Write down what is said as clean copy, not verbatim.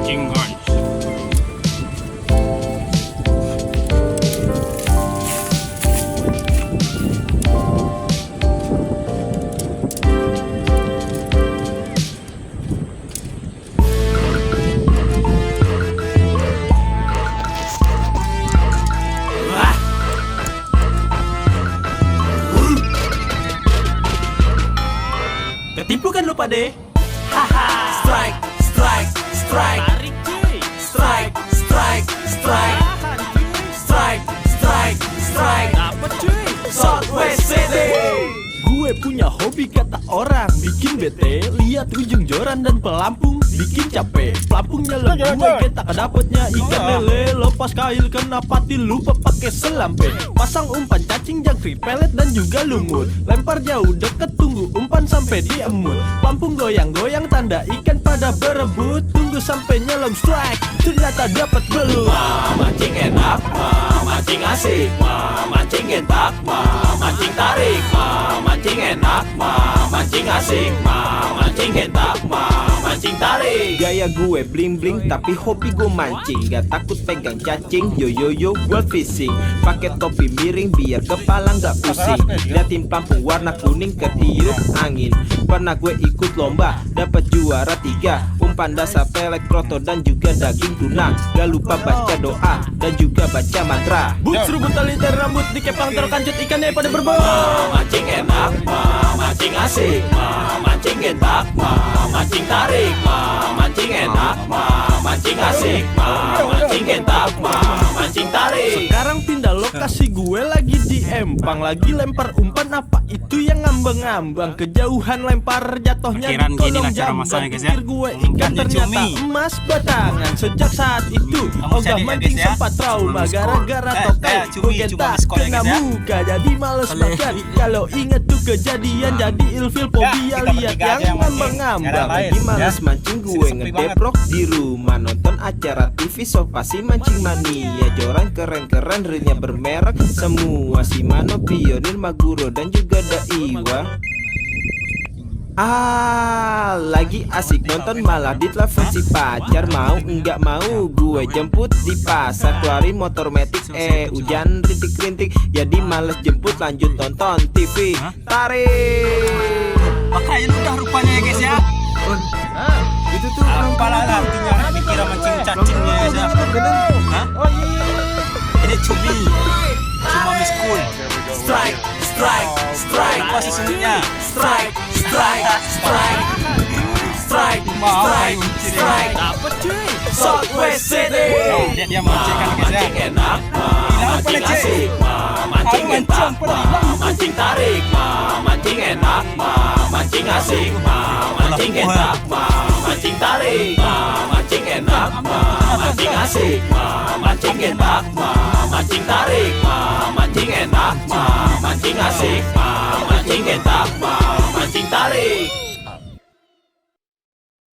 mancing guys. Ketipu kan lu pade? Haha. Strike, strike, strike. Tarik cuy. Strike, strike, strike. Tahan cuy. Strike, strike, strike. Dapat cuy. Southwest City. Gue punya hobi kata orang bikin bete, lihat ujung joran dan pelampung bikin capek. Pelampungnya lebih gue kita kedapatnya ikan lele, lepas kail kena pati lupa pakai selampe. Pasang umpan cacing jangkrik pelet dan juga lumut, lempar jauh deket tunggu umpan sampai diemut. Pelampung goyang-goyang tanda ikan pada berebut, tunggu sampai nyelam strike, ternyata dapat belut. Mancing enak, mancing asik, mancing entak, mancing tarik, mancing enak, mancing asik, mancing entak, mancing tarik. Gaya gue bling bling tapi hobi gue mancing, gak takut pegang cacing, yo yo yo gue fishing. Pakai topi miring biar kepala gak pusing, liatin pelampung warna kuning ketiup angin. Pernah gue ikut lomba dapat juara 3, umpan dasar pelek kroto dan juga daging tuna. Gak lupa baca doa dan juga baca mantra. But serubut tali dan rambut dikepang terkancut ikannya pada berbau. Mancing enak, mancing asik, mancing entak, mancing tarik, mancing enak, mancing asik, mancing entak, mancing tarik. Sekarang pindah lokasi, gue lagi di Empang, lagi lempar umpan. Apa itu yang ngambang-ngambang, kejauhan lempar jatuhnya Perkiraan di gini kolong lah cara jambang. masangnya, guys, ya. Pikir gue ikan Umpannya ternyata cumi. emas batangan. Sejak saat itu Kamu ogah jadi ya, mancing guys, ya. sempat trauma Cuma miss gara-gara call. tokai cumi, gue cuma gentak miss call ya, kena guys, ya. muka jadi males Boleh. makan. Kalau inget tuh kejadian jadi ilfil fobia, kita lihat bertiga aja yang yang mancing. ngambang-ngambang. Nggak ada lain, Lagi males ya. mancing gue Sepi ngedeprok di rumah, nonton acara TV so pasti mancing mania. Joran keren-keren reelnya bermerek semua, Shimano, Pioneer, Maguro dan juga Daiwa. Lagi asik nonton malah ditelepon si pacar. Mau nggak mau gue jemput di pasar, keluarin motor metik, hujan rintik-rintik, jadi males jemput lanjut tonton TV. Tarik. Makanya udah rupanya ya guys ya. Itu tuh Apalah artinya dikira mancing cacingnya ya guys ya. Hah? Ini cumi. Cuma miss cool. Strike, strike, strike. Apa sesungguhnya? Strike, strike, strike. Strike, strike, strike. Dapat cuy. Southwest City. Dia mancing kan guys ya. Mancing enak, mancing asik, mancing entak, mancing tarik, mancing enak, mancing asik, mancing entak, mancing tarik, mancing enak, mancing asik, mancing entak, mancing tarik, mancing enak, mancing asik, mancing entak, mancing tarik.